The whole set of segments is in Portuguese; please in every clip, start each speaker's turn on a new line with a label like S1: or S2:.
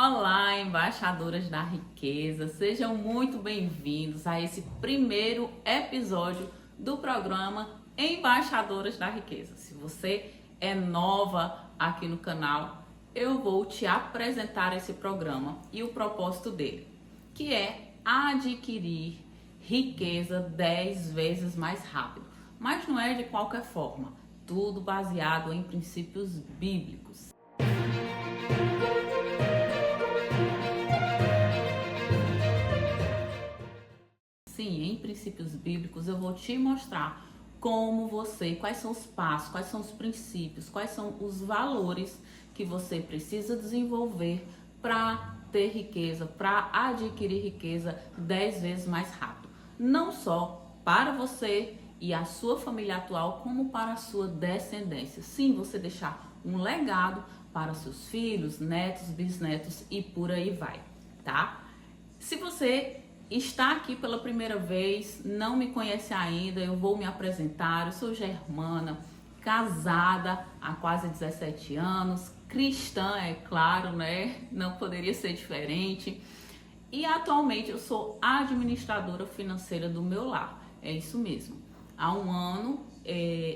S1: Olá, embaixadoras da riqueza, sejam muito bem-vindos a esse primeiro episódio do programa Embaixadoras da Riqueza. Se você é nova aqui no canal, eu vou te apresentar esse programa e o propósito dele, que é adquirir riqueza 10 vezes mais rápido. Mas não é de qualquer forma, tudo baseado em princípios bíblicos. Sim, em princípios bíblicos eu vou te mostrar quais são os passos, quais são os princípios, quais são os valores que você precisa desenvolver para ter riqueza, para adquirir riqueza 10 vezes mais rápido. Não só para você e a sua família atual, como para a sua descendência. Sim, você deixar um legado para seus filhos, netos, bisnetos e por aí vai, tá? Se você está aqui pela primeira vez, não me conhece ainda, eu vou me apresentar. Eu sou Germana, casada há quase 17 anos, cristã, é claro, né? Não poderia ser diferente. E atualmente eu sou administradora financeira do meu lar, é isso mesmo. Há um ano,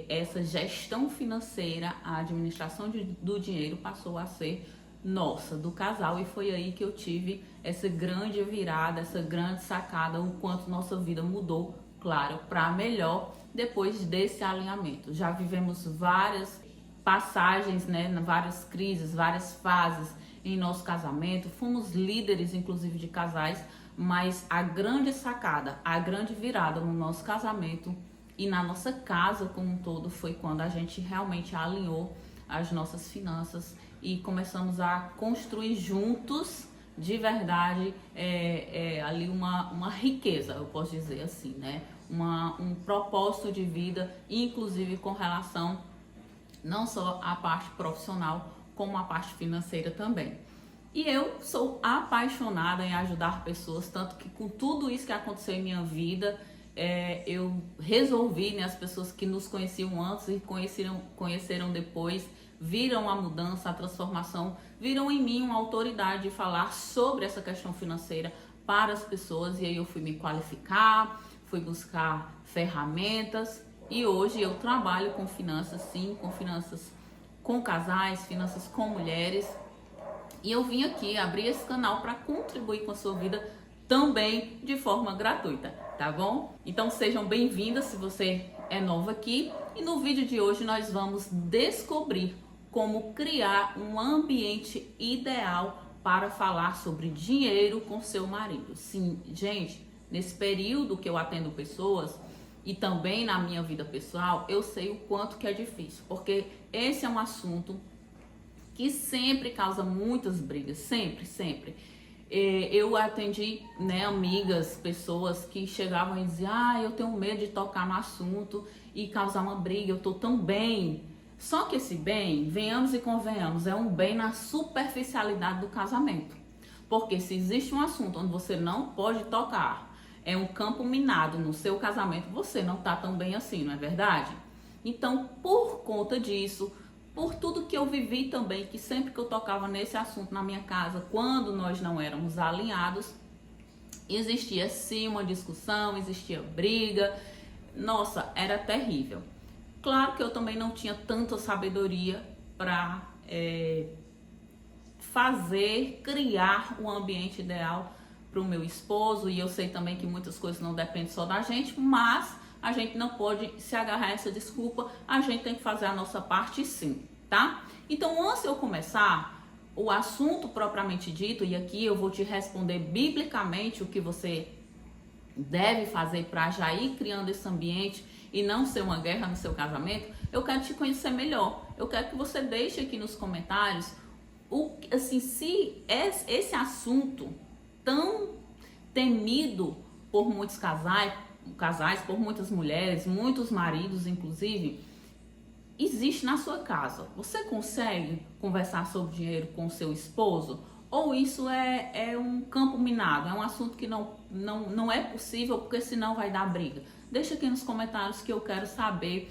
S1: essa gestão financeira, a administração do dinheiro passou a ser nossa, do casal, e foi aí que eu tive essa grande virada, essa grande sacada, o quanto nossa vida mudou, claro, para melhor depois desse alinhamento. Já vivemos várias passagens, né, várias crises, várias fases em nosso casamento, fomos líderes inclusive de casais, mas a grande sacada, a grande virada no nosso casamento e na nossa casa como um todo foi quando a gente realmente alinhou as nossas finanças e começamos a construir juntos, de verdade, ali uma riqueza, eu posso dizer assim, né? Um propósito de vida, inclusive com relação não só à parte profissional, como à parte financeira também. E eu sou apaixonada em ajudar pessoas, tanto que com tudo isso que aconteceu em minha vida, eu resolvi, né, as pessoas que nos conheciam antes e conheceram depois, viram a mudança, a transformação, viram em mim uma autoridade de falar sobre essa questão financeira para as pessoas. E aí eu fui me qualificar, fui buscar ferramentas e hoje eu trabalho com finanças, sim, com finanças com casais, finanças com mulheres. E eu vim aqui abrir esse canal para contribuir com a sua vida também de forma gratuita, tá bom? Então sejam bem-vindas se você é novo aqui. E no vídeo de hoje nós vamos descobrir como criar um ambiente ideal para falar sobre dinheiro com seu marido. Sim, gente, nesse período que eu atendo pessoas e também na minha vida pessoal, eu sei o quanto que é difícil, porque esse é um assunto que sempre causa muitas brigas, sempre. Eu atendi, né, amigas, pessoas que chegavam e diziam: eu tenho medo de tocar no assunto e causar uma briga, eu tô tão bem. Só que esse bem, venhamos e convenhamos, é um bem na superficialidade do casamento. Porque se existe um assunto onde você não pode tocar, é um campo minado no seu casamento, você não tá tão bem assim, não é verdade? Então, por conta disso, por tudo que eu vivi também, que sempre que eu tocava nesse assunto na minha casa, quando nós não éramos alinhados, existia sim uma discussão, existia briga, nossa, era terrível. Claro que eu também não tinha tanta sabedoria para criar um ambiente ideal para o meu esposo, e eu sei também que muitas coisas não dependem só da gente, mas a gente não pode se agarrar a essa desculpa, a gente tem que fazer a nossa parte sim, tá? Então, antes de eu começar o assunto propriamente dito, e aqui eu vou te responder biblicamente o que você deve fazer para já ir criando esse ambiente e não ser uma guerra no seu casamento, eu quero te conhecer melhor. Eu quero que você deixe aqui nos comentários se esse assunto tão temido por muitos casais, por muitas mulheres, muitos maridos inclusive, existe na sua casa. Você consegue conversar sobre dinheiro com o seu esposo? Ou isso é um campo minado, é um assunto que não é possível, porque senão vai dar briga? Deixa aqui nos comentários que eu quero saber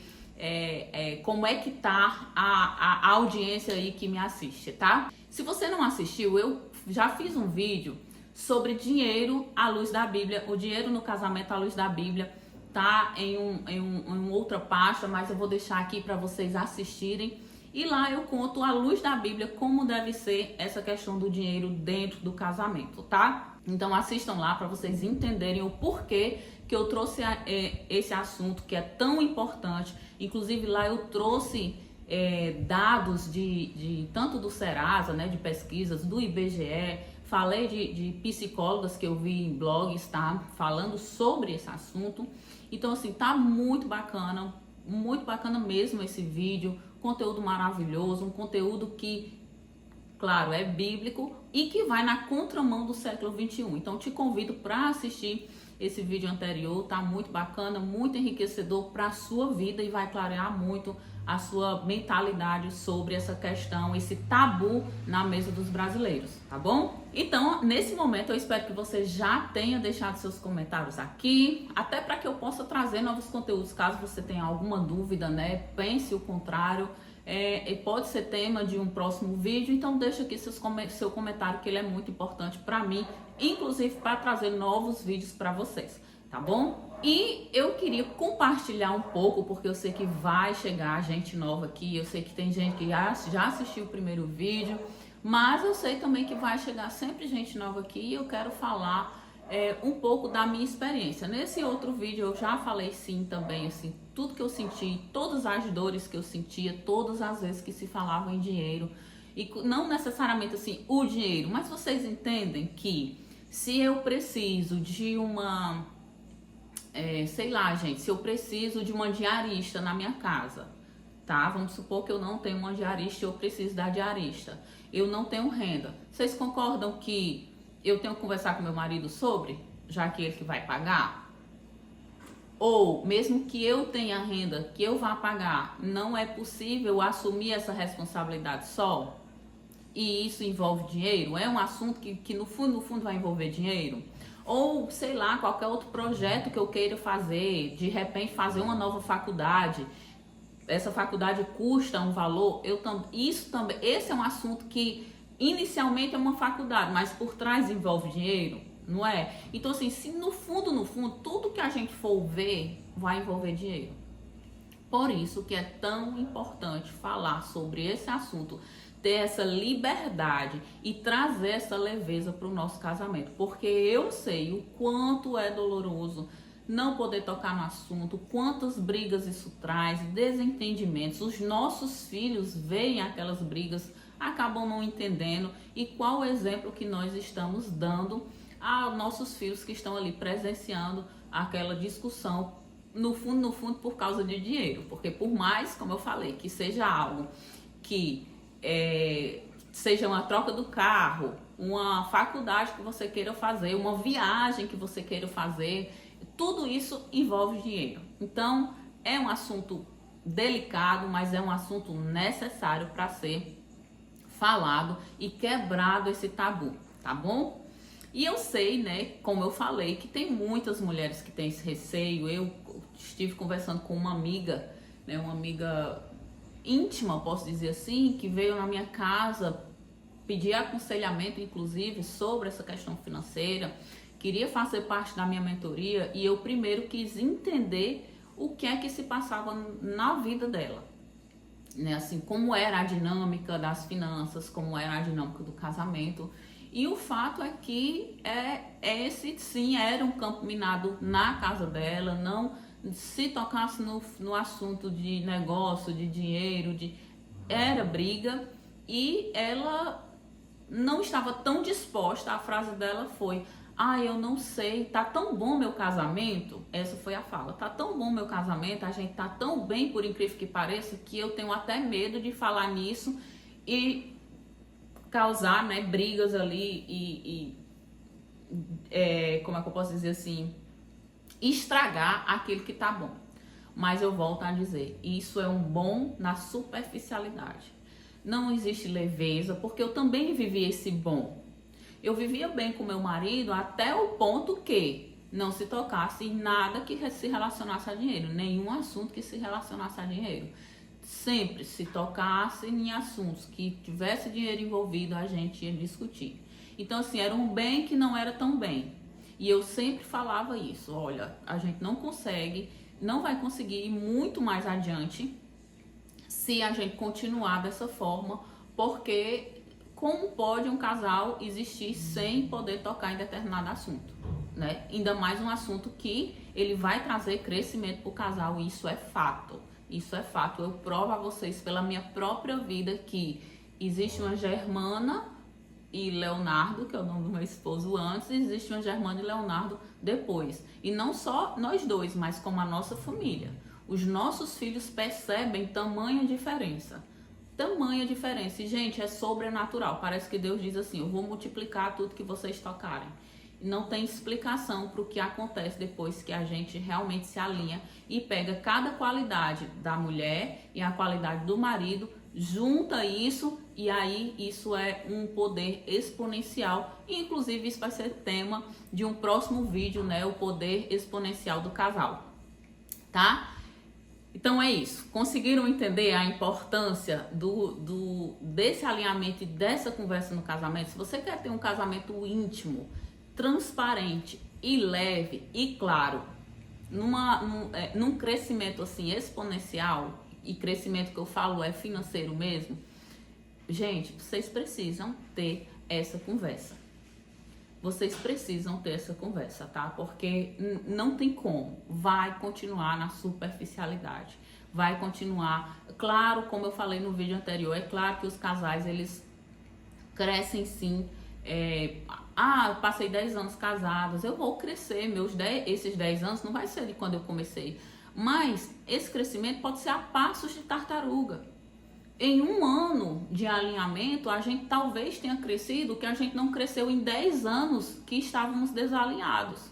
S1: como é que tá a audiência aí que me assiste, tá? Se você não assistiu, eu já fiz um vídeo sobre dinheiro à luz da Bíblia, o dinheiro no casamento à luz da Bíblia, tá em outra pasta, mas eu vou deixar aqui para vocês assistirem. E lá eu conto à luz da Bíblia como deve ser essa questão do dinheiro dentro do casamento, tá? Então assistam lá para vocês entenderem o porquê que eu trouxe esse assunto que é tão importante. Inclusive lá eu trouxe dados de tanto do Serasa, né, de pesquisas, do IBGE, falei de psicólogas que eu vi em blogs, tá? Falando sobre esse assunto. Então assim, tá muito bacana mesmo esse vídeo, conteúdo maravilhoso, um conteúdo que, claro, é bíblico e que vai na contramão do século 21. Então te convido para assistir esse vídeo anterior, tá muito bacana, muito enriquecedor para a sua vida e vai clarear muito a sua mentalidade sobre essa questão, esse tabu na mesa dos brasileiros, tá bom? Então, nesse momento, eu espero que você já tenha deixado seus comentários aqui, até para que eu possa trazer novos conteúdos, caso você tenha alguma dúvida, né? Pense o contrário, pode ser tema de um próximo vídeo, então deixa aqui seu comentário, que ele é muito importante para mim, inclusive para trazer novos vídeos para vocês, tá bom? E eu queria compartilhar um pouco, porque eu sei que vai chegar gente nova aqui, eu sei que tem gente que já assistiu o primeiro vídeo, mas eu sei também que vai chegar sempre gente nova aqui e eu quero falar um pouco da minha experiência. Nesse outro vídeo eu já falei sim também, assim, tudo que eu senti, todas as dores que eu sentia, todas as vezes que se falava em dinheiro, e não necessariamente assim, o dinheiro, mas vocês entendem que se eu preciso de uma... sei lá, gente, se eu preciso de uma diarista na minha casa, tá? Vamos supor que eu não tenho uma diarista e eu preciso da diarista. Eu não tenho renda. Vocês concordam que eu tenho que conversar com meu marido sobre, já que ele que vai pagar? Ou, mesmo que eu tenha renda, que eu vá pagar, não é possível assumir essa responsabilidade só? E isso envolve dinheiro? É um assunto que no fundo vai envolver dinheiro? Ou, sei lá, qualquer outro projeto que eu queira fazer, de repente fazer uma nova faculdade, essa faculdade custa um valor, esse é um assunto que inicialmente é uma faculdade, mas por trás envolve dinheiro, não é? Então assim, se no fundo, tudo que a gente for ver vai envolver dinheiro. Por isso que é tão importante falar sobre esse assunto, ter essa liberdade e trazer essa leveza para o nosso casamento, porque eu sei o quanto é doloroso não poder tocar no assunto, quantas brigas isso traz, desentendimentos. Os nossos filhos veem aquelas brigas, acabam não entendendo, e qual o exemplo que nós estamos dando aos nossos filhos que estão ali presenciando aquela discussão, no fundo, por causa de dinheiro. Porque por mais, como eu falei, que seja algo que seja uma troca do carro, uma faculdade que você queira fazer, uma viagem que você queira fazer, tudo isso envolve dinheiro. Então, é um assunto delicado, mas é um assunto necessário para ser falado e quebrado esse tabu, tá bom? E eu sei, né, como eu falei, que tem muitas mulheres que têm esse receio. Eu estive conversando com uma amiga, né, uma amiga íntima, posso dizer assim, que veio na minha casa pedir aconselhamento, inclusive, sobre essa questão financeira, queria fazer parte da minha mentoria, e eu primeiro quis entender o que é que se passava na vida dela, né? Assim, como era a dinâmica das finanças, como era a dinâmica do casamento. E o fato é que esse sim era um campo minado na casa dela. Não se tocasse no assunto de negócio, de dinheiro, era briga, e ela não estava tão disposta. A frase dela foi: eu não sei, tá tão bom meu casamento. Essa foi a fala: tá tão bom meu casamento, a gente tá tão bem, por incrível que pareça, que eu tenho até medo de falar nisso e causar, né, brigas ali como é que eu posso dizer assim, estragar aquilo que tá bom. Mas eu volto a dizer, isso é um bom na superficialidade. Não existe leveza, porque eu também vivi esse bom. Eu vivia bem com meu marido até o ponto que não se tocasse em nada que se relacionasse a dinheiro, nenhum assunto que se relacionasse a dinheiro. Sempre se tocasse em assuntos que tivesse dinheiro envolvido, a gente ia discutir. Então, assim, era um bem que não era tão bem. E eu sempre falava isso, olha, a gente não consegue, não vai conseguir ir muito mais adiante se a gente continuar dessa forma, porque como pode um casal existir sem poder tocar em determinado assunto, né? Ainda mais um assunto que ele vai trazer crescimento para o casal, e isso é fato. Isso é fato. Eu provo a vocês pela minha própria vida que existe uma Germana e Leonardo, que é o nome do meu esposo antes, e existe uma Germana e Leonardo depois. E não só nós dois, mas como a nossa família. Os nossos filhos percebem tamanha diferença. Tamanha diferença. E, gente, é sobrenatural. Parece que Deus diz assim, eu vou multiplicar tudo que vocês tocarem. Não tem explicação para o que acontece depois que a gente realmente se alinha e pega cada qualidade da mulher e a qualidade do marido, junta isso, e aí isso é um poder exponencial. E, inclusive, isso vai ser tema de um próximo vídeo, né? O poder exponencial do casal, tá? Então é isso. Conseguiram entender a importância desse alinhamento e dessa conversa no casamento? Se você quer ter um casamento íntimo, transparente e leve e claro, num crescimento assim exponencial, e crescimento que eu falo é financeiro mesmo, gente, vocês precisam ter essa conversa. Vocês precisam ter essa conversa, tá? Porque não tem como. Vai continuar na superficialidade. Vai continuar. Claro, como eu falei no vídeo anterior, é claro que os casais, eles crescem sim. Eu passei 10 anos casados, eu vou crescer. Esses 10 anos não vai ser de quando eu comecei. Mas esse crescimento pode ser a passos de tartaruga. Em um ano de alinhamento, a gente talvez tenha crescido que a gente não cresceu em 10 anos que estávamos desalinhados.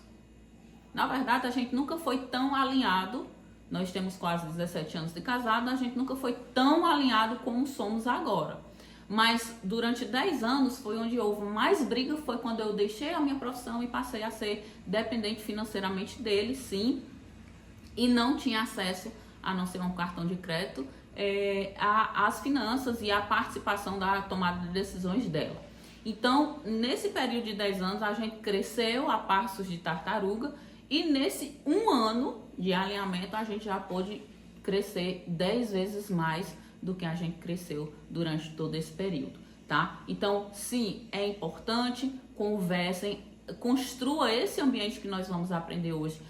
S1: Na verdade, a gente nunca foi tão alinhado. Nós temos quase 17 anos de casado, a gente nunca foi tão alinhado como somos agora. Mas durante 10 anos foi onde houve mais briga, foi quando eu deixei a minha profissão e passei a ser dependente financeiramente dele, sim, e não tinha acesso, a não ser um cartão de crédito, as finanças e a participação da tomada de decisões dela. Então, nesse período de 10 anos, a gente cresceu a passos de tartaruga, e nesse um ano de alinhamento, a gente já pôde crescer 10 vezes mais do que a gente cresceu durante todo esse período, tá? Então, sim, é importante, conversem, construa esse ambiente que nós vamos aprender hoje,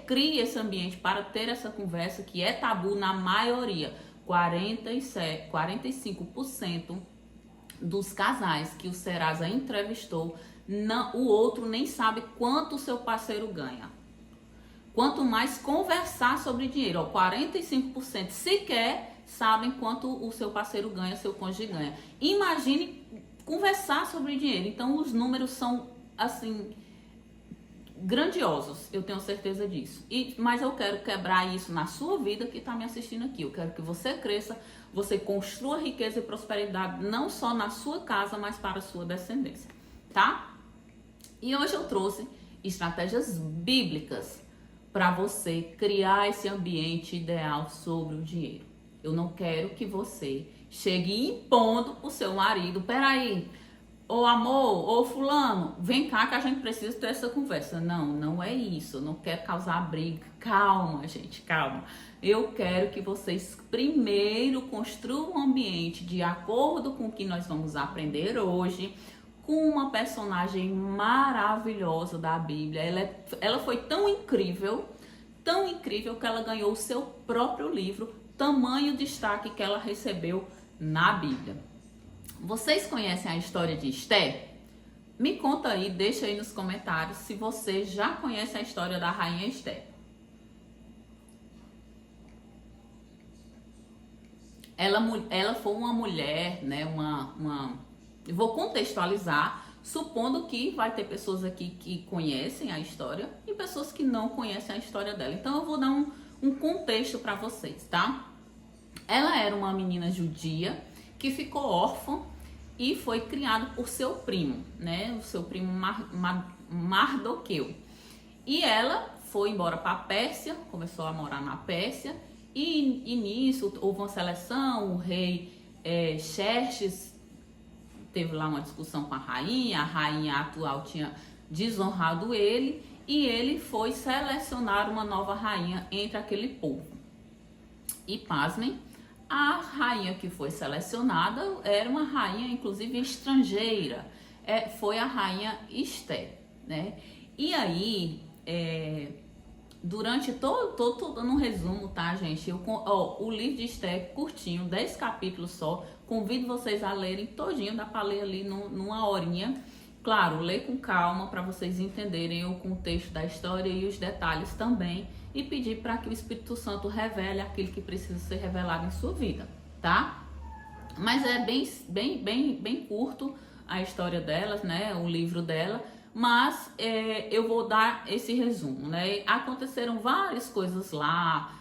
S1: crie esse ambiente para ter essa conversa que é tabu na maioria. 45% dos casais que o Serasa entrevistou, o outro nem sabe quanto o seu parceiro ganha. Quanto mais conversar sobre dinheiro, 45% sequer sabem quanto o seu parceiro ganha, seu cônjuge ganha. Imagine conversar sobre dinheiro. Então os números são assim grandiosos, eu tenho certeza disso. Mas eu quero quebrar isso na sua vida que está me assistindo aqui. Eu quero que você cresça, você construa riqueza e prosperidade não só na sua casa, mas para a sua descendência, tá? E hoje eu trouxe estratégias bíblicas para você criar esse ambiente ideal sobre o dinheiro. Eu não quero que você chegue impondo o seu marido, peraí, ô amor, ô fulano, vem cá que a gente precisa ter essa conversa. Não, não é isso, eu não quero causar briga. Calma, gente, calma. Eu quero que vocês primeiro construam um ambiente de acordo com o que nós vamos aprender hoje, com uma personagem maravilhosa da Bíblia. Ela foi tão incrível que ela ganhou o seu próprio livro, tamanho destaque que ela recebeu na Bíblia. Vocês conhecem a história de Esté? Me conta aí, deixa aí nos comentários se você já conhece a história da rainha Esté. Ela foi uma mulher, né, eu vou contextualizar, supondo que vai ter pessoas aqui que conhecem a história e pessoas que não conhecem a história dela. Então eu vou dar um contexto para vocês, tá? Ela era uma menina judia que ficou órfã e foi criada por seu primo, né? O seu primo Mardoqueu. E ela foi embora para a Pérsia, começou a morar na Pérsia, e nisso houve uma seleção, o rei Xerxes teve lá uma discussão com a rainha atual tinha desonrado ele e ele foi selecionar uma nova rainha entre aquele povo. E pasmem, a rainha que foi selecionada era uma rainha, inclusive, estrangeira. Foi a rainha Esté, né? E aí, durante todo no resumo, tá, gente? O livro de Esté é curtinho, 10 capítulos só. Convido vocês a lerem todinho, dá para ler ali numa horinha. Claro, lê com calma para vocês entenderem o contexto da história e os detalhes também. E pedir para que o Espírito Santo revele aquilo que precisa ser revelado em sua vida, tá? Mas é bem curto a história delas, né? O livro dela. Mas eu vou dar esse resumo, né? Aconteceram várias coisas lá.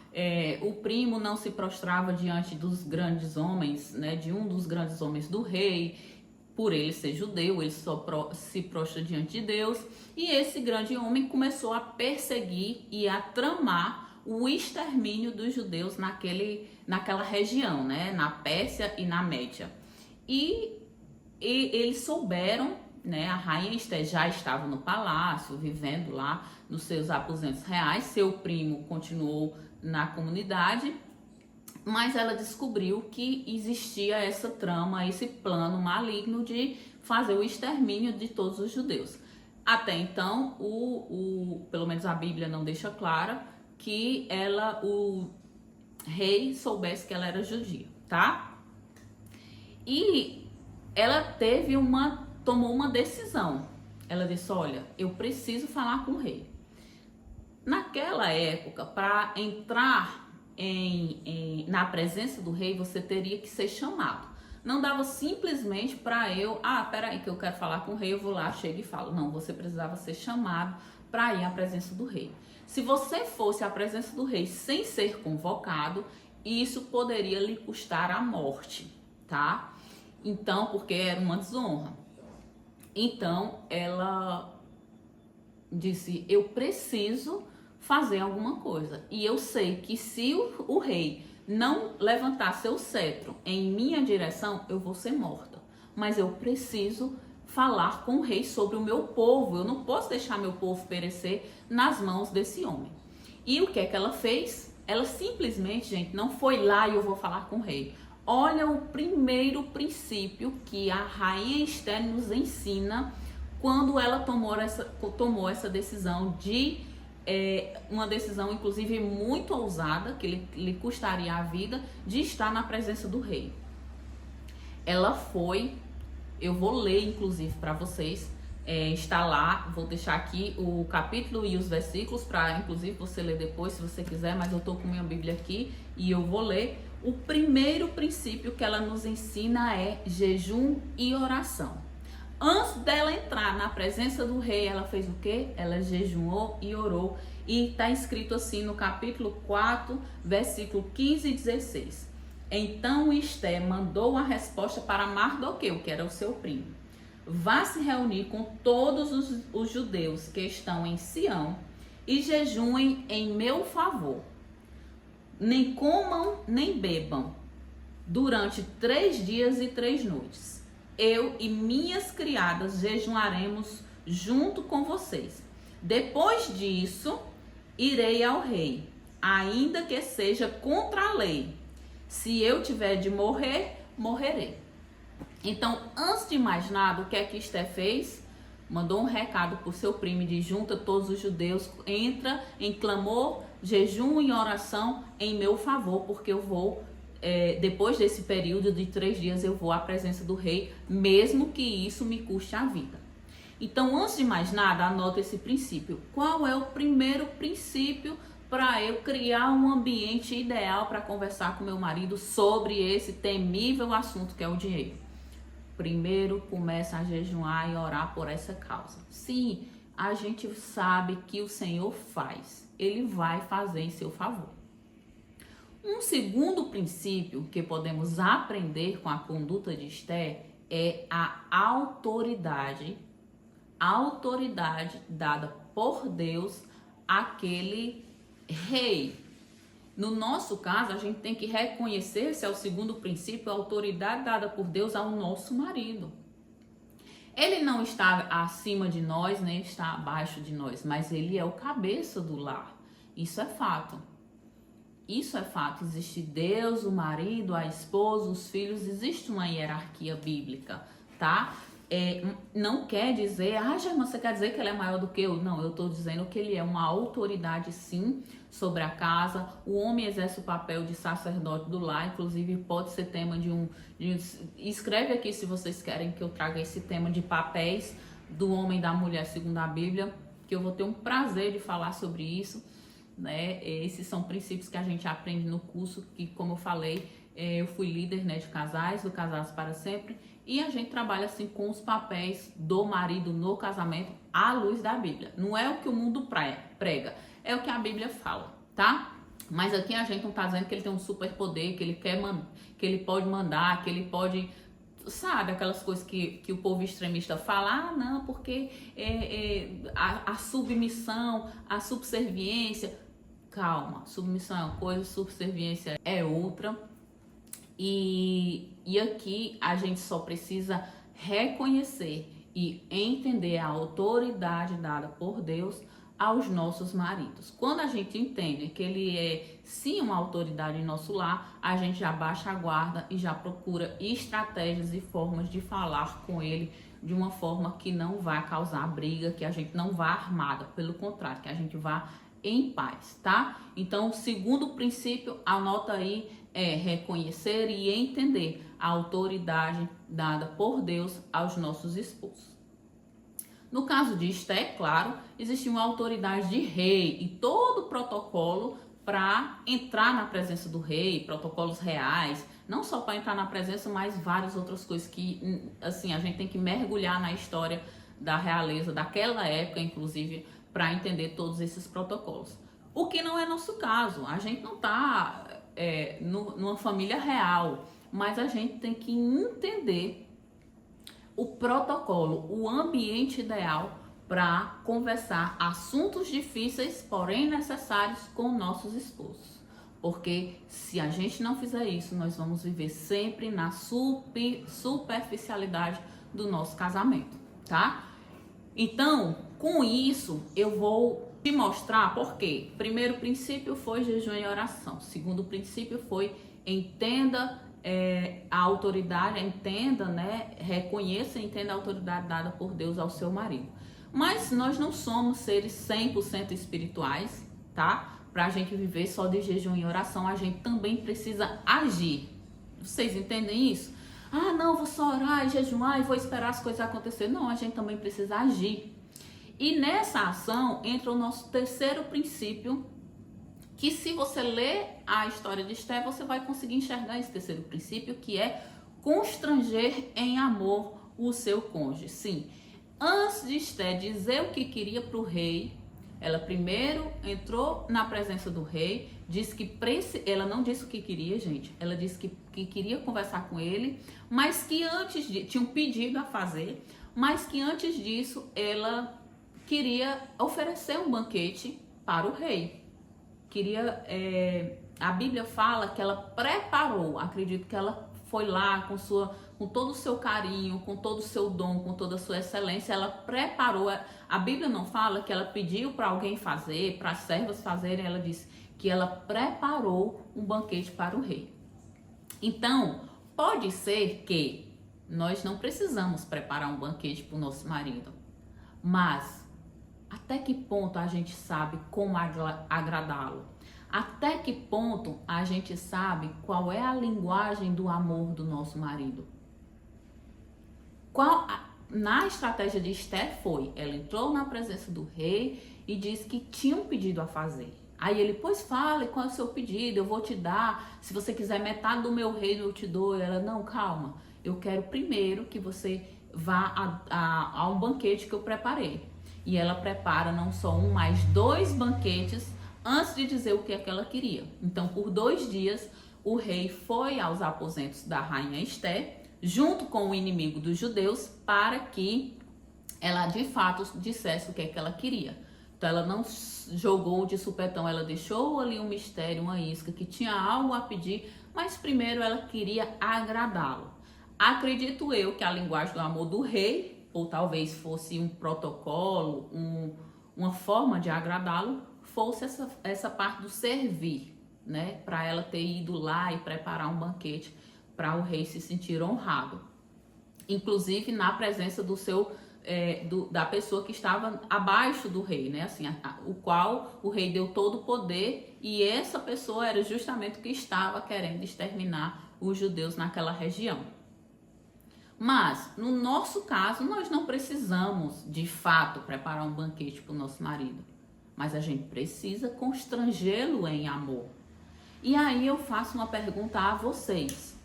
S1: O primo não se prostrava diante dos grandes homens, né? De um dos grandes homens do rei. Por ele ser judeu, ele só se prostra diante de Deus. E esse grande homem começou a perseguir e a tramar o extermínio dos judeus naquela região, né? Na Pérsia e na Média. E eles souberam, né? A rainha Esté já estava no palácio, vivendo lá nos seus aposentos reais. Seu primo continuou na comunidade. Mas ela descobriu que existia essa trama, esse plano maligno de fazer o extermínio de todos os judeus. Até então, pelo menos a Bíblia não deixa clara que o rei soubesse que ela era judia, tá? E ela tomou uma decisão. Ela disse, olha, eu preciso falar com o rei. Naquela época, para entrar na presença do rei, você teria que ser chamado. Não dava simplesmente para peraí que eu quero falar com o rei, eu vou lá, chego e falo. Não, você precisava ser chamado para ir à presença do rei. Se você fosse à presença do rei sem ser convocado, isso poderia lhe custar a morte, tá? Então, porque era uma desonra. Então, ela disse, eu preciso fazer alguma coisa. E eu sei que se o rei não levantar seu cetro em minha direção, eu vou ser morta. Mas eu preciso falar com o rei sobre o meu povo. Eu não posso deixar meu povo perecer nas mãos desse homem. E o que é que ela fez? Ela simplesmente, gente, não foi lá e eu vou falar com o rei. Olha o primeiro princípio que a rainha Esté nos ensina quando ela tomou essa decisão uma decisão inclusive muito ousada, que lhe custaria a vida, de estar na presença do rei. Ela foi, eu vou ler inclusive para vocês, está lá, vou deixar aqui o capítulo e os versículos para inclusive você ler depois se você quiser, mas eu tô com minha Bíblia aqui e eu vou ler. O primeiro princípio que ela nos ensina é jejum e oração. Antes dela entrar na presença do rei, ela fez o quê? Ela jejuou e orou. E está escrito assim no capítulo 4, versículo 15 e 16. Então Esté mandou a resposta para Mardoqueu, que era o seu primo. Vá se reunir com todos os judeus que estão em Sião e jejuem em meu favor. Nem comam, nem bebam, durante 3 dias e 3 noites. Eu e minhas criadas jejuaremos junto com vocês. Depois disso, irei ao rei, ainda que seja contra a lei. Se eu tiver de morrer, morrerei. Então, antes de mais nada, o que é que Esté fez? Mandou um recado para o seu primo de junta todos os judeus, entra em clamor, jejum e oração em meu favor, porque eu vou... depois desse período de 3 dias eu vou à presença do rei, mesmo que isso me custe a vida. Então, antes de mais nada, anota esse princípio. Qual é o primeiro princípio para eu criar um ambiente ideal para conversar com meu marido sobre esse temível assunto que é o dinheiro? Primeiro, começa a jejuar e orar por essa causa. Sim, a gente sabe que o Senhor faz. Ele vai fazer em seu favor. Um segundo princípio que podemos aprender com a conduta de Esté é a autoridade dada por Deus àquele rei. No nosso caso, a gente tem que reconhecer, esse é o segundo princípio, a autoridade dada por Deus ao nosso marido. Ele não está acima de nós, nem está abaixo de nós, mas ele é o cabeça do lar. Isso é fato. Isso é fato. Existe Deus, o marido, a esposa, os filhos, existe uma hierarquia bíblica, tá? Não quer dizer, Germana, você quer dizer que ele é maior do que eu? Não, eu estou dizendo que ele é uma autoridade, sim, sobre a casa. O homem exerce o papel de sacerdote do lar, inclusive pode ser tema escreve aqui se vocês querem que eu traga esse tema de papéis do homem e da mulher segundo a Bíblia, que eu vou ter um prazer de falar sobre isso, né? Esses são princípios que a gente aprende no curso, que, como eu falei, eu fui líder, né, de casais, do Casados para Sempre, e a gente trabalha assim com os papéis do marido no casamento à luz da Bíblia. Não é o que o mundo prega, é o que a Bíblia fala, tá? Mas aqui a gente não tá dizendo que ele tem um superpoder, que ele que ele pode mandar, que ele pode, sabe, aquelas coisas que o povo extremista fala, não, porque a submissão, a subserviência. Calma, submissão é uma coisa, subserviência é outra. E aqui a gente só precisa reconhecer e entender a autoridade dada por Deus aos nossos maridos. Quando a gente entende que ele é sim uma autoridade em nosso lar, a gente já baixa a guarda e já procura estratégias e formas de falar com ele de uma forma que não vai causar briga, que a gente não vá armada, pelo contrário, que a gente vá em paz, tá? Então, o segundo princípio, anota aí, é reconhecer e entender a autoridade dada por Deus aos nossos esposos. No caso de Esté, claro, existia uma autoridade de rei e todo o protocolo para entrar na presença do rei, protocolos reais, não só para entrar na presença, mas várias outras coisas que, assim, a gente tem que mergulhar na história da realeza daquela época, inclusive, para entender todos esses protocolos. O que não é nosso caso, a gente não está numa família real, mas a gente tem que entender o protocolo, o ambiente ideal para conversar assuntos difíceis, porém necessários, com nossos esposos. Porque se a gente não fizer isso, nós vamos viver sempre na superficialidade do nosso casamento, tá? Então, com isso, eu vou te mostrar por quê. Primeiro princípio foi jejum e oração. Segundo princípio foi entenda a autoridade, entenda, né? Reconheça e entenda a autoridade dada por Deus ao seu marido. Mas nós não somos seres 100% espirituais, tá? Pra gente viver só de jejum e oração, a gente também precisa agir. Vocês entendem isso? Não, vou só orar e jejuar e vou esperar as coisas acontecer. Não, a gente também precisa agir. E nessa ação entra o nosso terceiro princípio, que se você ler a história de Esté, você vai conseguir enxergar esse terceiro princípio, que é constranger em amor o seu cônjuge. Sim, antes de Esté dizer o que queria para o rei, ela primeiro entrou na presença do rei, disse que ela não disse o que queria, gente. Ela disse que queria conversar com ele, mas que antes tinha um pedido a fazer, mas que antes disso ela queria oferecer um banquete para o rei. A Bíblia fala que ela preparou, acredito que ela foi lá com todo o seu carinho, com todo o seu dom, com toda a sua excelência, ela preparou. A Bíblia não fala que ela pediu para alguém fazer, para as servas fazerem, ela disse que ela preparou um banquete para o rei. Então, pode ser que nós não precisamos preparar um banquete para o nosso marido, mas até que ponto a gente sabe como agradá-lo? Até que ponto a gente sabe qual é a linguagem do amor do nosso marido? Na estratégia de Esté ela entrou na presença do rei e disse que tinha um pedido a fazer. Aí ele, pois fale, qual é o seu pedido? Eu vou te dar, se você quiser metade do meu reino eu te dou. Ela, não, calma, eu quero primeiro que você vá a um banquete que eu preparei. E ela prepara não só um, mas 2 banquetes antes de dizer o que é que ela queria. Então, por 2 dias, o rei foi aos aposentos da rainha Esté, junto com o inimigo dos judeus, para que ela de fato dissesse o que é que ela queria. Então, ela não jogou de supetão, ela deixou ali um mistério, uma isca, que tinha algo a pedir, mas primeiro ela queria agradá-lo. Acredito eu que a linguagem do amor do rei ou talvez fosse um protocolo, uma forma de agradá-lo, fosse essa parte do servir, né? Para ela ter ido lá e preparar um banquete para o rei se sentir honrado. Inclusive na presença do seu da pessoa que estava abaixo do rei, né? Assim, o qual o rei deu todo o poder, e essa pessoa era justamente o que estava querendo exterminar os judeus naquela região. Mas, no nosso caso, nós não precisamos, de fato, preparar um banquete para o nosso marido. Mas a gente precisa constrangê-lo em amor. E aí eu faço uma pergunta a vocês.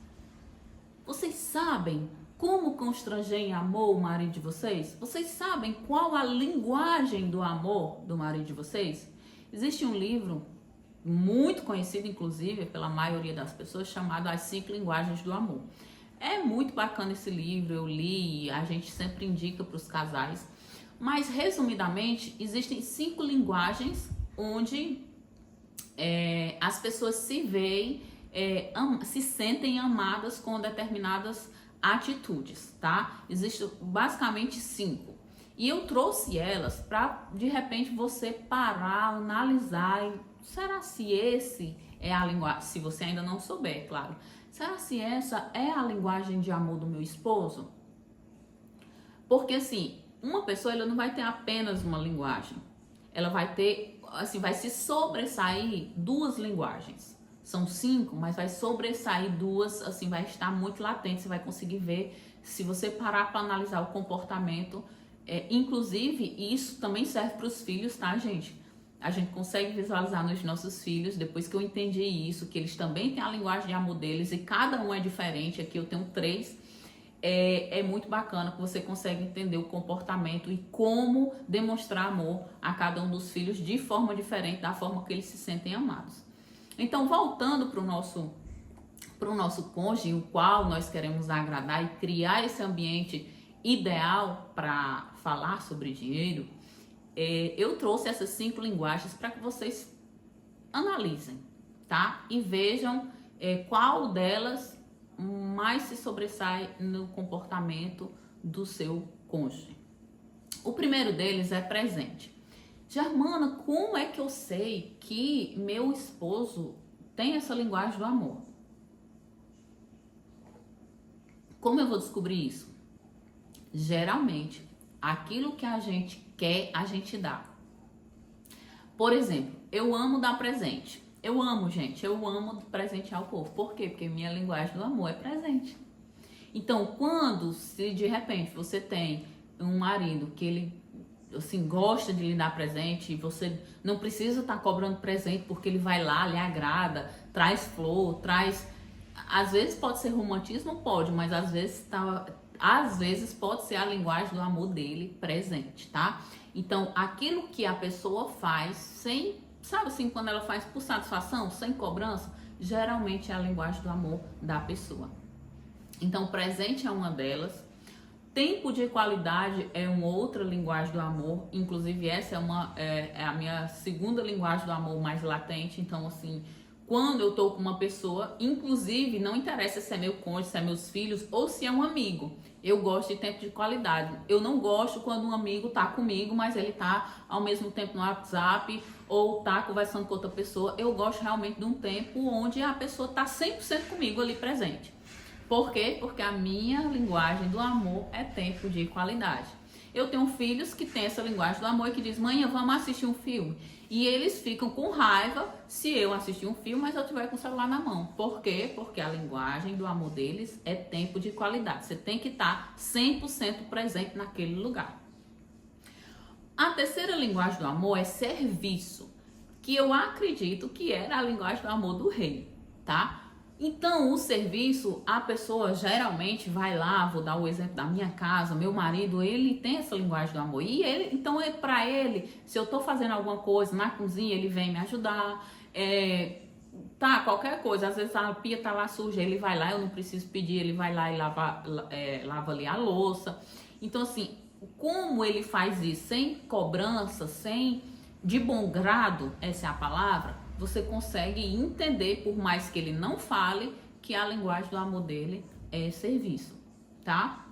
S1: Vocês sabem como constranger em amor o marido de vocês? Vocês sabem qual a linguagem do amor do marido de vocês? Existe um livro muito conhecido, inclusive, pela maioria das pessoas, chamado As 5 Linguagens do Amor. É muito bacana esse livro, eu li, a gente sempre indica para os casais. Mas, resumidamente, existem 5 linguagens onde as pessoas se veem, se sentem amadas com determinadas atitudes, tá? Existem basicamente 5. E eu trouxe elas para, de repente, você parar, analisar. Será se esse é a linguagem? Se você ainda não souber, claro. Será se essa é a linguagem de amor do meu esposo? Porque assim, uma pessoa ela não vai ter apenas uma linguagem. Ela vai ter, assim, vai se sobressair 2 linguagens. São 5, mas vai sobressair 2, assim, vai estar muito latente. Você vai conseguir ver se você parar para analisar o comportamento. Inclusive, isso também serve para os filhos, tá, gente? A gente consegue visualizar nos nossos filhos, depois que eu entendi isso, que eles também têm a linguagem de amor deles e cada um é diferente. Aqui eu tenho 3. É muito bacana que você consegue entender o comportamento e como demonstrar amor a cada um dos filhos de forma diferente da forma que eles se sentem amados. Então, voltando para o nosso cônjuge, o qual nós queremos agradar e criar esse ambiente ideal para falar sobre dinheiro, eu trouxe essas 5 linguagens para que vocês analisem, tá? E vejam qual delas mais se sobressai no comportamento do seu cônjuge. O primeiro deles é presente. Germana, como é que eu sei que meu esposo tem essa linguagem do amor? Como eu vou descobrir isso? Geralmente, aquilo que a gente quer, a gente dá. Por exemplo, eu amo dar presente. Eu amo, gente, eu amo presentear o povo. Por quê? Porque minha linguagem do amor é presente. Então, se de repente você tem um marido que ele, assim, gosta de lhe dar presente, e você não precisa estar cobrando presente porque ele vai lá, lhe agrada, traz flor, traz... Às vezes pode ser romantismo, pode, mas às vezes pode ser a linguagem do amor dele presente, tá? Então, aquilo que a pessoa faz sem, sabe assim, quando ela faz por satisfação, sem cobrança, geralmente é a linguagem do amor da pessoa. Então, presente é uma delas. Tempo de qualidade é uma outra linguagem do amor. Inclusive, essa é a minha segunda linguagem do amor mais latente. Então, assim, quando eu tô com uma pessoa, inclusive, não interessa se é meu cônjuge, se é meus filhos ou se é um amigo. Eu gosto de tempo de qualidade. Eu não gosto quando um amigo tá comigo, mas ele tá ao mesmo tempo no WhatsApp ou tá conversando com outra pessoa. Eu gosto realmente de um tempo onde a pessoa tá 100% comigo ali presente. Por quê? Porque a minha linguagem do amor é tempo de qualidade. Eu tenho filhos que têm essa linguagem do amor e que dizem, mãe, vamos assistir um filme. E eles ficam com raiva se eu assistir um filme, mas eu tiver com o celular na mão. Por quê? Porque a linguagem do amor deles é tempo de qualidade. Você tem que estar 100% presente naquele lugar. A terceira linguagem do amor é serviço, que eu acredito que era a linguagem do amor do rei, tá? Então, o serviço, a pessoa geralmente vai lá, vou dar o exemplo da minha casa, meu marido, ele tem essa linguagem do amor. E ele, então, para ele, se eu tô fazendo alguma coisa na cozinha, ele vem me ajudar. Qualquer coisa, às vezes a pia tá lá suja, ele vai lá, eu não preciso pedir, ele vai lá e lava ali a louça. Então, assim, como ele faz isso sem cobrança, de bom grado, essa é a palavra, você consegue entender, por mais que ele não fale, que a linguagem do amor dele é serviço, tá?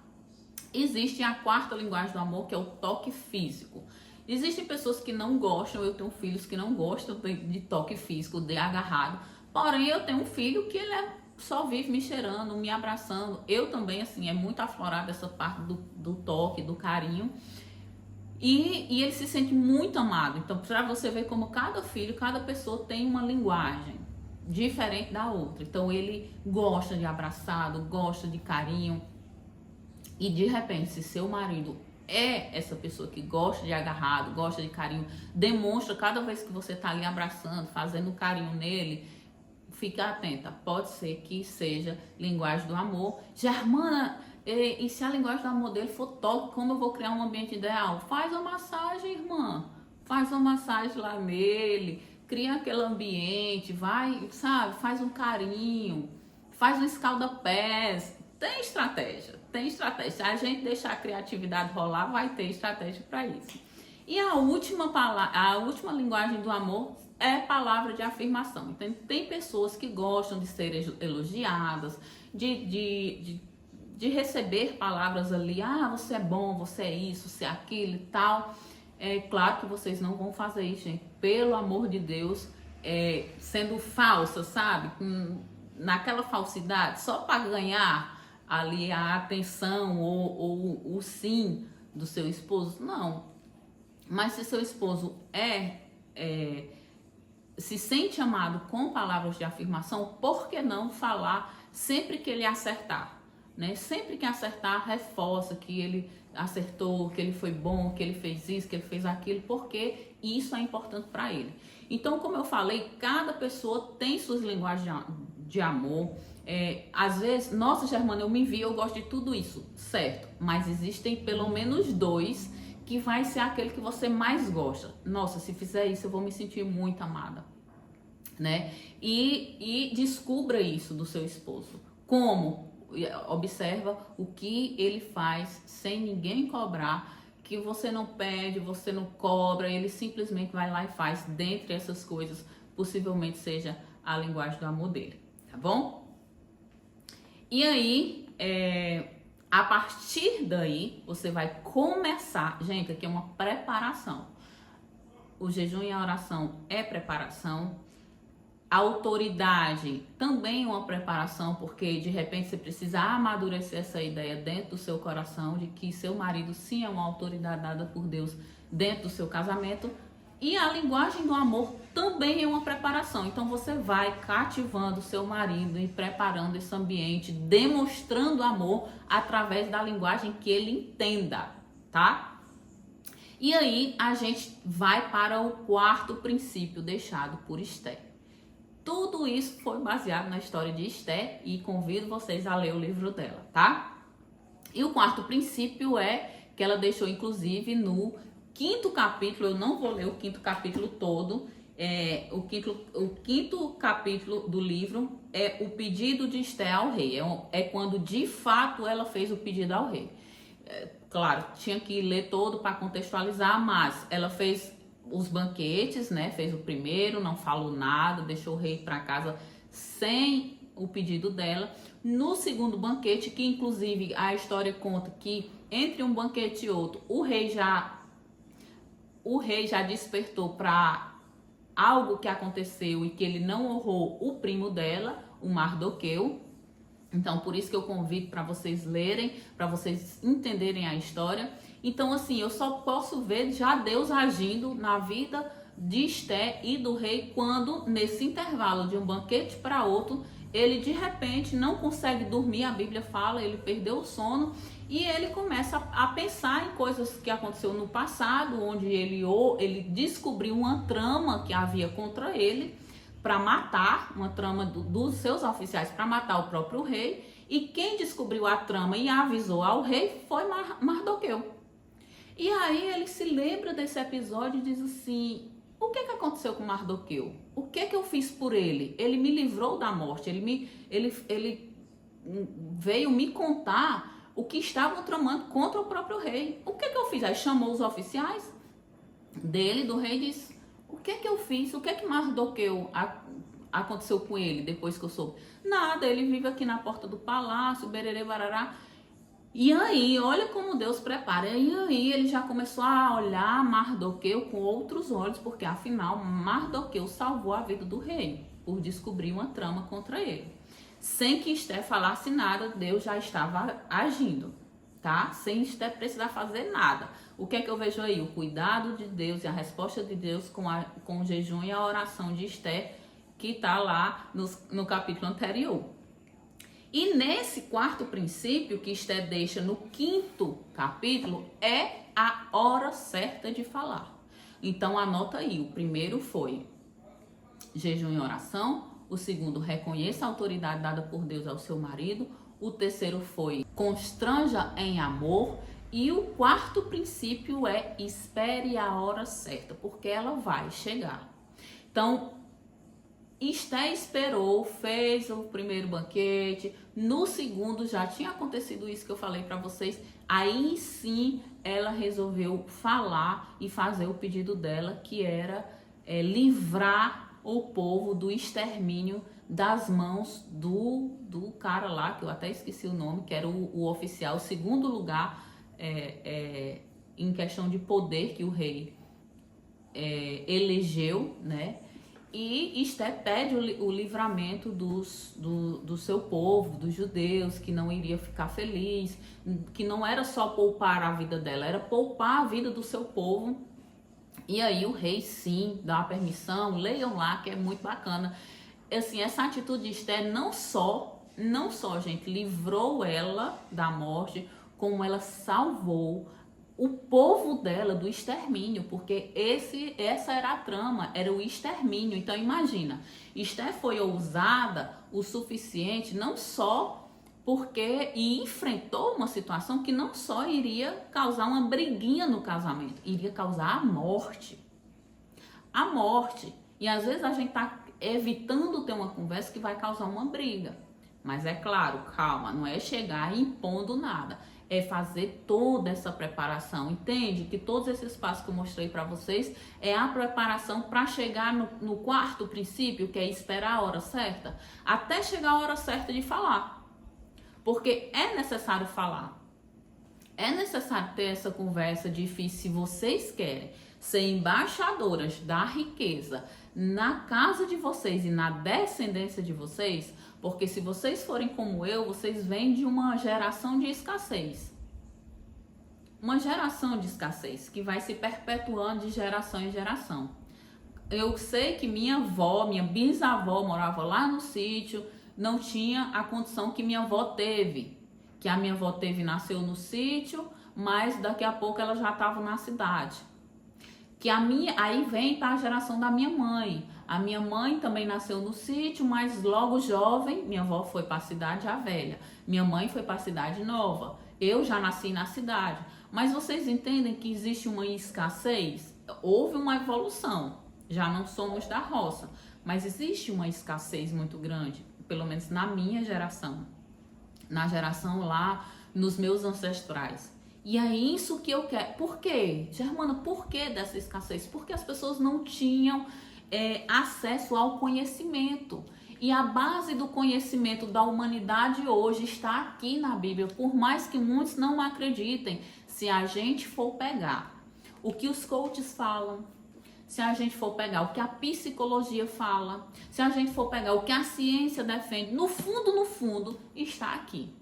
S1: Existe a quarta linguagem do amor, que é o toque físico. Existem pessoas que não gostam, eu tenho filhos que não gostam de toque físico, de agarrado. Porém, eu tenho um filho que só vive me cheirando, me abraçando. Eu também, assim, é muito aflorada essa parte do toque, do carinho. E ele se sente muito amado. Então, para você ver como cada filho, cada pessoa tem uma linguagem diferente da outra. Então, ele gosta de abraçado, gosta de carinho. E de repente, se seu marido é essa pessoa que gosta de agarrado, gosta de carinho, demonstra cada vez que você está ali abraçando, fazendo carinho nele, fica atenta. Pode ser que seja linguagem do amor. Germana, e se a linguagem do amor dele for toque, como eu vou criar um ambiente ideal? Faz uma massagem, irmã. Faz uma massagem lá nele. Cria aquele ambiente, vai, sabe? Faz um carinho. Faz um escalda-pés. Tem estratégia, tem estratégia. Se a gente deixar a criatividade rolar, vai ter estratégia para isso. E a última linguagem do amor é palavra de afirmação. Então, tem pessoas que gostam de ser elogiadas, de receber palavras ali, você é bom, você é isso, você é aquilo e tal. É claro que vocês não vão fazer isso, gente. Pelo amor de Deus, sendo falsa, sabe? Naquela falsidade, só para ganhar ali a atenção ou o sim do seu esposo. Não. Mas se seu esposo se sente amado com palavras de afirmação, por que não falar sempre que ele acertar? Né? Sempre que acertar, reforça que ele acertou, que ele foi bom, que ele fez isso, que ele fez aquilo, porque isso é importante para ele. Então, como eu falei, cada pessoa tem suas linguagens de amor. Às vezes, nossa, Germana, eu me vi, eu gosto de tudo isso, certo? Mas existem pelo menos 2 que vai ser aquele que você mais gosta. Nossa, se fizer isso, eu vou me sentir muito amada, né? E descubra isso do seu esposo. Como? Observa o que ele faz sem ninguém cobrar, que você não pede, você não cobra, ele simplesmente vai lá e faz. Dentre essas coisas, possivelmente seja a linguagem do amor dele, tá bom? E aí, a partir daí, você vai começar. Gente, aqui é uma preparação. O jejum e a oração é preparação. A autoridade também é uma preparação, porque de repente você precisa amadurecer essa ideia dentro do seu coração de que seu marido sim é uma autoridade dada por Deus dentro do seu casamento. E a linguagem do amor também é uma preparação. Então você vai cativando seu marido e preparando esse ambiente, demonstrando amor através da linguagem que ele entenda, tá? E aí a gente vai para o quarto princípio deixado por Esté. Tudo isso foi baseado na história de Esté e convido vocês a ler o livro dela, tá? E o quarto princípio é que ela deixou inclusive no 5º capítulo. Eu não vou ler o 5º capítulo todo. O quinto capítulo do livro é o pedido de Esté ao rei. É quando de fato ela fez o pedido ao rei. Claro, tinha que ler todo para contextualizar, mas ela fez os banquetes, né? Fez o primeiro, não falou nada, deixou o rei para casa sem o pedido dela. No segundo banquete, que inclusive a história conta que entre um banquete e outro, o rei já despertou para algo que aconteceu e que ele não honrou o primo dela, o Mardoqueu. Então, por isso que eu convido para vocês lerem, para vocês entenderem a história. Então, assim, eu só posso ver já Deus agindo na vida de Esté e do rei quando, nesse intervalo de um banquete para outro, ele de repente não consegue dormir. A Bíblia fala, ele perdeu o sono e ele começa a pensar em coisas que aconteceu no passado, onde ele descobriu uma trama que havia contra ele para matar, uma trama dos seus oficiais para matar o próprio rei. E quem descobriu a trama e avisou ao rei foi Mardoqueu. E aí ele se lembra desse episódio e diz assim: o que aconteceu com Mardoqueu? O que eu fiz por ele? Ele me livrou da morte, ele veio me contar o que estavam tramando contra o próprio rei. O que eu fiz? Aí chamou os oficiais dele, do rei, e disse: o que eu fiz? O que Mardoqueu aconteceu com ele depois que eu soube? Nada, ele vive aqui na porta do palácio, bererê, barará. E aí, olha como Deus prepara. E aí ele já começou a olhar Mardoqueu com outros olhos, porque afinal Mardoqueu salvou a vida do rei por descobrir uma trama contra ele. Sem que Esther falasse nada, Deus já estava agindo, tá? Sem Esther precisar fazer nada. O que é que eu vejo aí? O cuidado de Deus e a resposta de Deus com o jejum e a oração de Esther, que está lá no capítulo anterior. E nesse quarto princípio que Esther deixa no quinto capítulo é a hora certa de falar. Então anota aí, o primeiro foi jejum e oração, o segundo, reconheça a autoridade dada por Deus ao seu marido, o terceiro foi constranja em amor e o quarto princípio é espere a hora certa, porque ela vai chegar. Então, Esther esperou, fez o primeiro banquete, no segundo já tinha acontecido isso que eu falei para vocês, aí sim ela resolveu falar e fazer o pedido dela, que era livrar o povo do extermínio das mãos do cara lá, que eu até esqueci o nome, que era o oficial, o segundo lugar em questão de poder que o rei elegeu, né? E Esther pede o livramento do seu povo, dos judeus, que não iria ficar feliz, que não era só poupar a vida dela, era poupar a vida do seu povo. E aí o rei sim dá a permissão, leiam lá que é muito bacana. Assim, essa atitude de Esther não só, gente, livrou ela da morte, como ela salvou o povo dela do extermínio, porque essa era a trama, era o extermínio. Então imagina, Esther foi ousada o suficiente, não só porque enfrentou uma situação que não só iria causar uma briguinha no casamento, iria causar a morte. A morte. E às vezes a gente tá evitando ter uma conversa que vai causar uma briga. Mas é claro, calma, não é chegar impondo nada. É fazer toda essa preparação, entende? Que todos esses passos que eu mostrei para vocês é a preparação para chegar no quarto princípio, que é esperar a hora certa, até chegar a hora certa de falar. Porque é necessário falar. É necessário ter essa conversa difícil se vocês querem ser embaixadoras da riqueza na casa de vocês e na descendência de vocês. Porque se vocês forem como eu, vocês vêm de uma geração de escassez. Uma geração de escassez que vai se perpetuando de geração em geração. Eu sei que minha avó, minha bisavó morava lá no sítio, não tinha a condição que minha avó teve. Que a minha avó teve, nasceu no sítio, mas daqui a pouco ela já estava na cidade. Aí vem a geração da minha mãe. A minha mãe também nasceu no sítio, mas logo jovem, minha avó foi para a cidade já velha. Minha mãe foi para a cidade nova. Eu já nasci na cidade. Mas vocês entendem que existe uma escassez? Houve uma evolução. Já não somos da roça. Mas existe uma escassez muito grande, pelo menos na minha geração. Na geração lá, nos meus ancestrais. E é isso que eu quero. Por quê? Germana, por que dessa escassez? Porque as pessoas não tinham acesso ao conhecimento. E a base do conhecimento da humanidade hoje está aqui na Bíblia. Por mais que muitos não acreditem, se a gente for pegar o que os coaches falam, se a gente for pegar o que a psicologia fala, se a gente for pegar o que a ciência defende, no fundo, está aqui.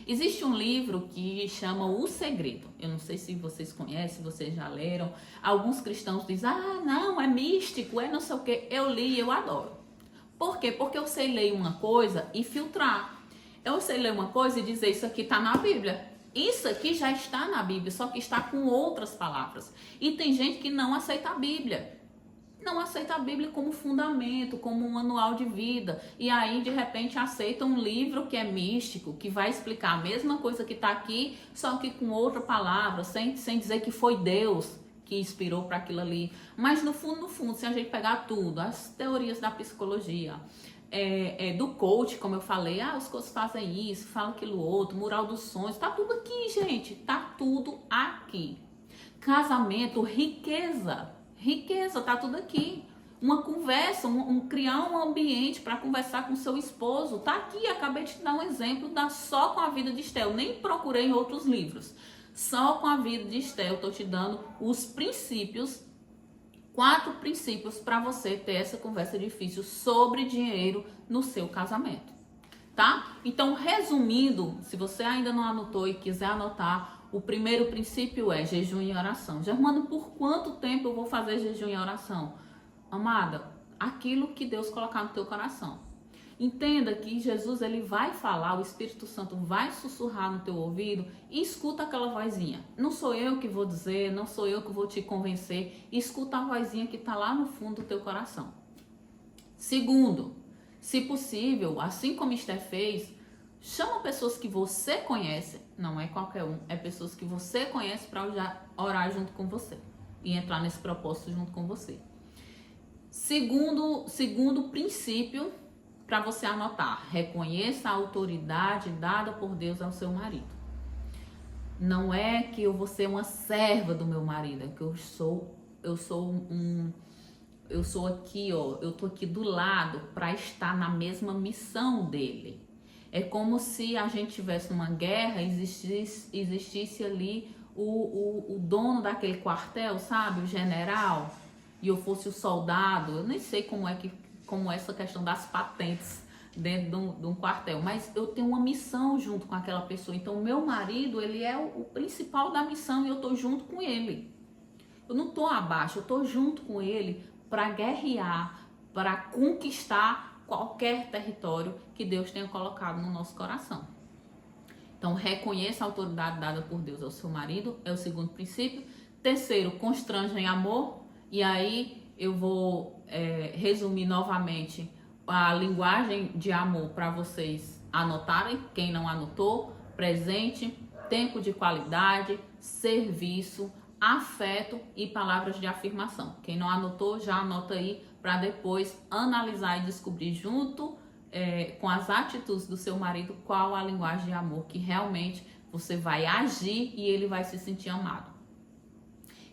S1: Existe um livro que chama O Segredo. Eu não sei se vocês conhecem, se vocês já leram. Alguns cristãos dizem, não, é místico, é não sei o quê. Eu li e eu adoro. Por quê? Porque eu sei ler uma coisa e filtrar. Eu sei ler uma coisa e dizer, isso aqui está na Bíblia. Isso aqui já está na Bíblia, só que está com outras palavras. E tem gente que não aceita a Bíblia. Não aceita a Bíblia como fundamento, como um manual de vida. E aí, de repente, aceita um livro que é místico, que vai explicar a mesma coisa que está aqui, só que com outra palavra, sem dizer que foi Deus que inspirou para aquilo ali. Mas no fundo, se a gente pegar tudo, as teorias da psicologia, do coach, como eu falei, os coaches fazem isso, falam aquilo outro, mural dos sonhos, tá tudo aqui, gente, tá tudo aqui. Casamento, riqueza, tá tudo aqui. uma conversa, criar um ambiente para conversar com seu esposo. Tá aqui, acabei de te dar um exemplo só com a vida de Estel. Nem procurei em outros livros. Só com a vida de Estel, estou te dando os princípios, 4 princípios para você ter essa conversa difícil sobre dinheiro no seu casamento, tá? Então, resumindo, se você ainda não anotou e quiser anotar, o primeiro princípio é jejum e oração. Germano, por quanto tempo eu vou fazer jejum e oração? Amada, aquilo que Deus colocar no teu coração. Entenda que Jesus, ele vai falar, o Espírito Santo vai sussurrar no teu ouvido e escuta aquela vozinha. Não sou eu que vou dizer, não sou eu que vou te convencer. Escuta a vozinha que está lá no fundo do teu coração. Segundo, se possível, assim como Esther fez, chama pessoas que você conhece, não é qualquer um, é pessoas que você conhece para orar junto com você e entrar nesse propósito junto com você. Segundo princípio, para você anotar, reconheça a autoridade dada por Deus ao seu marido. Não é que eu vou ser uma serva do meu marido, é que eu sou aqui, ó, eu tô aqui do lado para estar na mesma missão dele. É como se a gente tivesse numa guerra, existisse ali o dono daquele quartel, sabe, o general, e eu fosse o soldado. Eu nem sei como é essa questão das patentes dentro de um quartel, mas eu tenho uma missão junto com aquela pessoa. Então, o meu marido, ele é o principal da missão e eu tô junto com ele. Eu não tô abaixo, eu tô junto com ele para guerrear, para conquistar qualquer território que Deus tenha colocado no nosso coração. Então, reconheça a autoridade dada por Deus ao seu marido, é o segundo princípio. Terceiro, constranja em amor. E aí eu vou resumir novamente a linguagem de amor para vocês anotarem, quem não anotou: presente, tempo de qualidade, serviço, afeto e palavras de afirmação. Quem não anotou, já anota aí para depois analisar e descobrir junto com as atitudes do seu marido qual a linguagem de amor que realmente você vai agir e ele vai se sentir amado.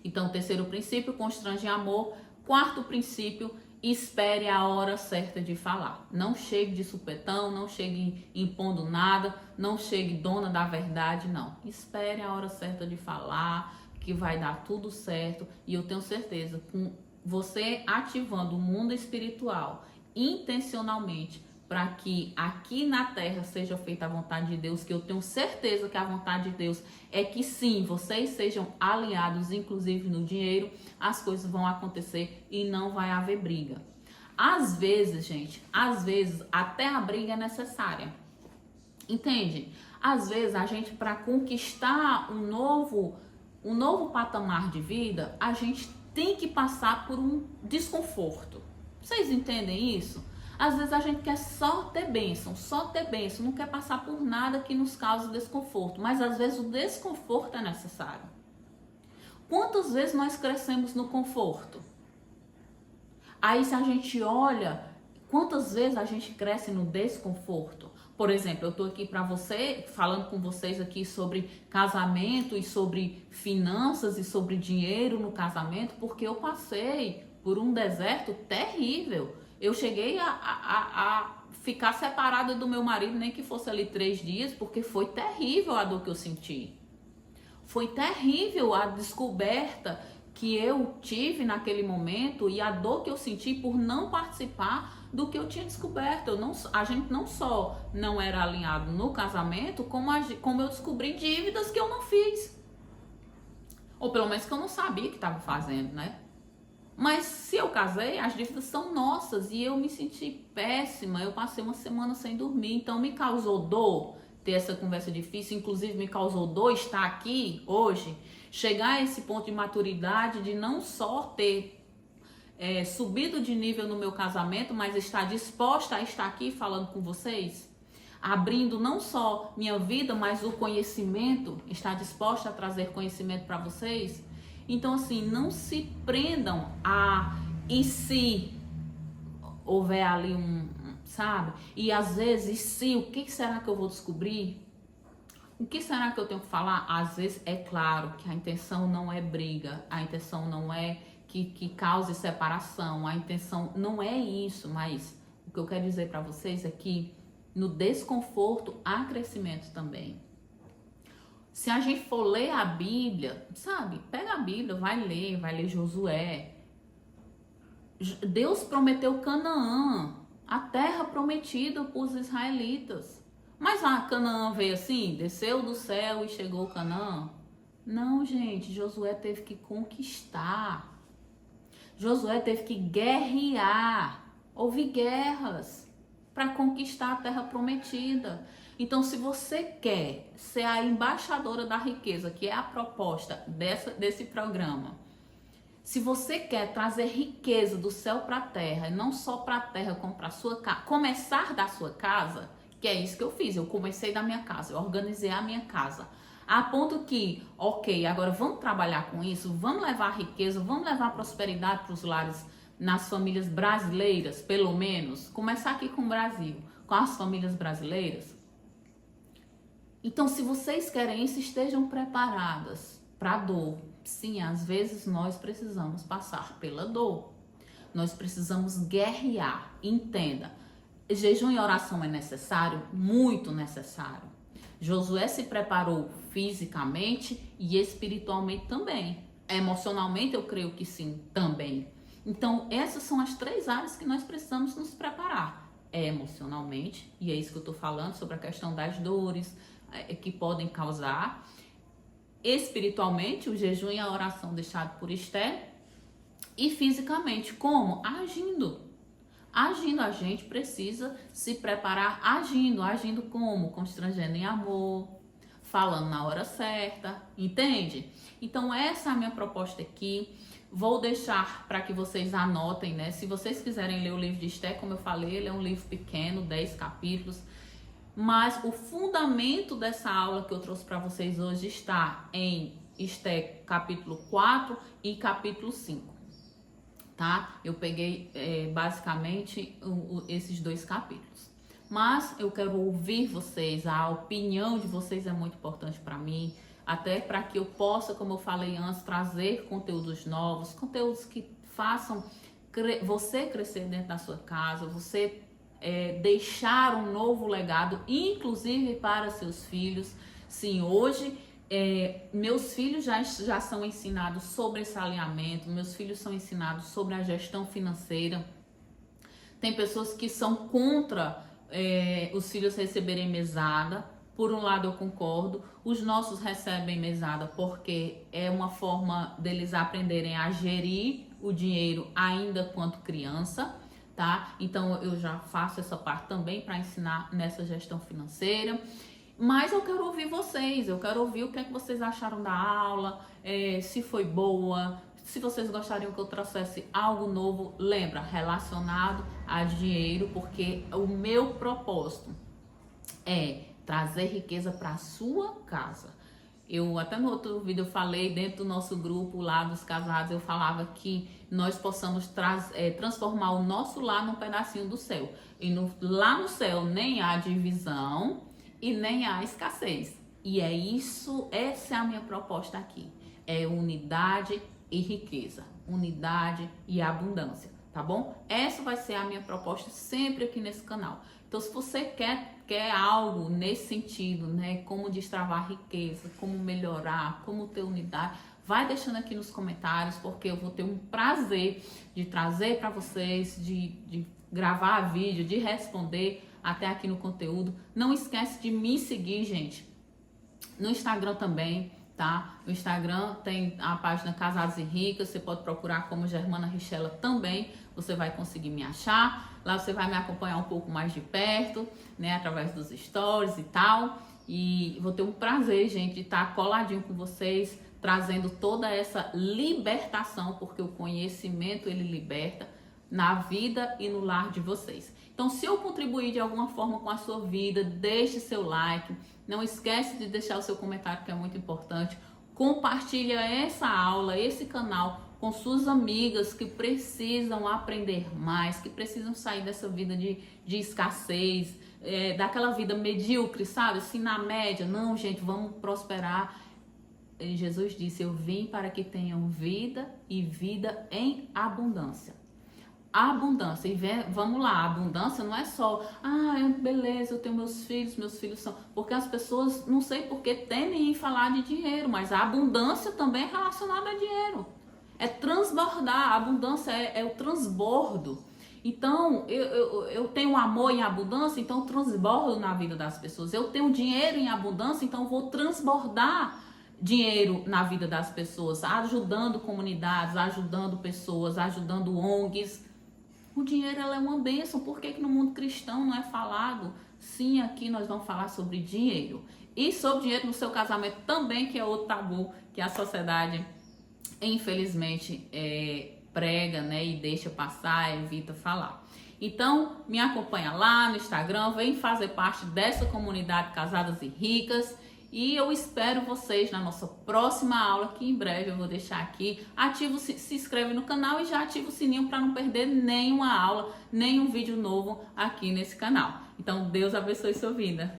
S1: Então, terceiro princípio, constrange em amor. Quarto princípio, espere a hora certa de falar. Não chegue de supetão, não chegue impondo nada, não chegue dona da verdade, não. Espere a hora certa de falar, que vai dar tudo certo. E eu tenho certeza, com você ativando o mundo espiritual intencionalmente, para que aqui na terra seja feita a vontade de Deus, que eu tenho certeza que a vontade de Deus é que sim, vocês sejam alinhados, inclusive no dinheiro, as coisas vão acontecer e não vai haver briga. Às vezes, gente, até a briga é necessária. Entende? Às vezes a gente, para conquistar um novo patamar de vida, a gente tem que passar por um desconforto. Vocês entendem isso? Às vezes a gente quer só ter bênção, não quer passar por nada que nos cause desconforto, mas às vezes o desconforto é necessário. Quantas vezes nós crescemos no conforto? Aí se a gente olha, quantas vezes a gente cresce no desconforto? Por exemplo, eu tô aqui para você, falando com vocês aqui sobre casamento e sobre finanças e sobre dinheiro no casamento, porque eu passei por um deserto terrível. Eu cheguei a ficar separada do meu marido, nem que fosse ali 3 dias, porque foi terrível a dor que eu senti. Foi terrível a descoberta que eu tive naquele momento e a dor que eu senti por não participar do que eu tinha descoberto. A gente não só não era alinhado no casamento, como eu descobri dívidas que eu não fiz. Ou pelo menos que eu não sabia que estava fazendo, né? Mas se eu casei, as dívidas são nossas e eu me senti péssima. Eu passei uma semana sem dormir, então me causou dor ter essa conversa difícil. Inclusive me causou dor estar aqui hoje, chegar a esse ponto de maturidade de não só ter subido de nível no meu casamento, mas estar disposta a estar aqui falando com vocês, abrindo não só minha vida, mas o conhecimento, estar disposta a trazer conhecimento para vocês. Então, assim, não se prendam e se houver ali sabe? E às vezes, o que será que eu vou descobrir? O que será que eu tenho que falar? Às vezes, é claro que a intenção não é briga, a intenção não é que cause separação. A intenção não é isso, mas o que eu quero dizer para vocês é que no desconforto há crescimento também. Se a gente for ler a Bíblia, sabe? Pega a Bíblia, vai ler Josué. Deus prometeu Canaã, a terra prometida para os israelitas. Mas a Canaã veio assim, desceu do céu e chegou Canaã? Não, gente, Josué teve que conquistar. Josué teve que guerrear. Houve guerras para conquistar a terra prometida. Então, se você quer ser a embaixadora da riqueza, que é a proposta desse programa, se você quer trazer riqueza do céu para a terra, e não só para a terra, como para a sua casa, começar da sua casa, que é isso que eu fiz, eu comecei da minha casa, eu organizei a minha casa, a ponto que, ok, agora vamos trabalhar com isso, vamos levar riqueza, vamos levar prosperidade para os lares, nas famílias brasileiras, pelo menos, começar aqui com o Brasil, com as famílias brasileiras. Então, se vocês querem isso, estejam preparadas para a dor. Sim, às vezes nós precisamos passar pela dor. Nós precisamos guerrear. Entenda, jejum e oração é necessário? Muito necessário. Josué se preparou fisicamente e espiritualmente também. Emocionalmente, eu creio que sim, também. Então, essas são as 3 áreas que nós precisamos nos preparar. Emocionalmente, e é isso que eu estou falando sobre a questão das dores que podem causar. Espiritualmente, o jejum e a oração deixado por Esther. E fisicamente, como? Agindo. Agindo, a gente precisa se preparar agindo. Agindo como? Constrangendo em amor, falando na hora certa, entende? Então, essa é a minha proposta aqui. Vou deixar para que vocês anotem, né? Se vocês quiserem ler o livro de Esther, como eu falei, ele é um livro pequeno, 10 capítulos. Mas o fundamento dessa aula que eu trouxe para vocês hoje está em Esther capítulo 4 e capítulo 5, tá? Eu peguei basicamente esses 2 capítulos. Mas eu quero ouvir vocês, a opinião de vocês é muito importante para mim, até para que eu possa, como eu falei antes, trazer conteúdos novos, conteúdos que façam você crescer dentro da sua casa, você deixar um novo legado, inclusive para seus filhos. Sim, hoje meus filhos já são ensinados sobre esse alinhamento, meus filhos são ensinados sobre a gestão financeira. Tem pessoas que são contra os filhos receberem mesada. Por um lado eu concordo, os nossos recebem mesada porque é uma forma deles aprenderem a gerir o dinheiro ainda quanto criança, tá? Então eu já faço essa parte também para ensinar nessa gestão financeira. Mas eu quero ouvir vocês, eu quero ouvir o que é que vocês acharam da aula, se foi boa, se vocês gostariam que eu trouxesse algo novo, lembra, relacionado a dinheiro, porque o meu propósito é trazer riqueza para a sua casa. Eu até no outro vídeo eu falei, dentro do nosso grupo lá dos casados, eu falava que nós possamos transformar o nosso lar num pedacinho do céu. E lá no céu nem há divisão e nem há escassez. E é isso, essa é a minha proposta aqui. É unidade e riqueza. Unidade e abundância, tá bom? Essa vai ser a minha proposta sempre aqui nesse canal. Então, se você quer algo nesse sentido, né? Como destravar riqueza, como melhorar, como ter unidade, vai deixando aqui nos comentários, porque eu vou ter um prazer de trazer para vocês, de gravar vídeo, de responder até aqui no conteúdo. Não esquece de me seguir, gente, no Instagram também, tá? No Instagram tem a página Casados e Ricas, você pode procurar como Germana Richela também, você vai conseguir me achar. Lá você vai me acompanhar um pouco mais de perto, né, através dos stories e tal. E vou ter um prazer, gente, de estar coladinho com vocês, trazendo toda essa libertação, porque o conhecimento, ele liberta na vida e no lar de vocês. Então, se eu contribuir de alguma forma com a sua vida, deixe seu like. Não esquece de deixar o seu comentário, que é muito importante. Compartilha essa aula, esse canal com suas amigas que precisam aprender mais, que precisam sair dessa vida de escassez, daquela vida medíocre, sabe? Assim, na média. Não, gente, vamos prosperar. Jesus disse: eu vim para que tenham vida e vida em abundância. Abundância, e vamos lá, abundância não é só, beleza, eu tenho meus filhos são, porque as pessoas, não sei porque temem em falar de dinheiro, mas a abundância também é relacionada a dinheiro, é transbordar, a abundância é o transbordo. Então, eu tenho amor em abundância, então eu transbordo na vida das pessoas. Eu tenho dinheiro em abundância, então eu vou transbordar dinheiro na vida das pessoas, ajudando comunidades, ajudando pessoas, ajudando ONGs. O dinheiro é uma bênção. Por que no mundo cristão não é falado? Sim, aqui nós vamos falar sobre dinheiro. E sobre dinheiro no seu casamento também, que é outro tabu que a sociedade, infelizmente, prega, né, e deixa passar, evita falar. Então, me acompanha lá no Instagram, vem fazer parte dessa comunidade Casadas e Ricas. E eu espero vocês na nossa próxima aula, que em breve eu vou deixar aqui. Se inscreve no canal e já ativa o sininho para não perder nenhuma aula, nenhum vídeo novo aqui nesse canal. Então, Deus abençoe sua vida.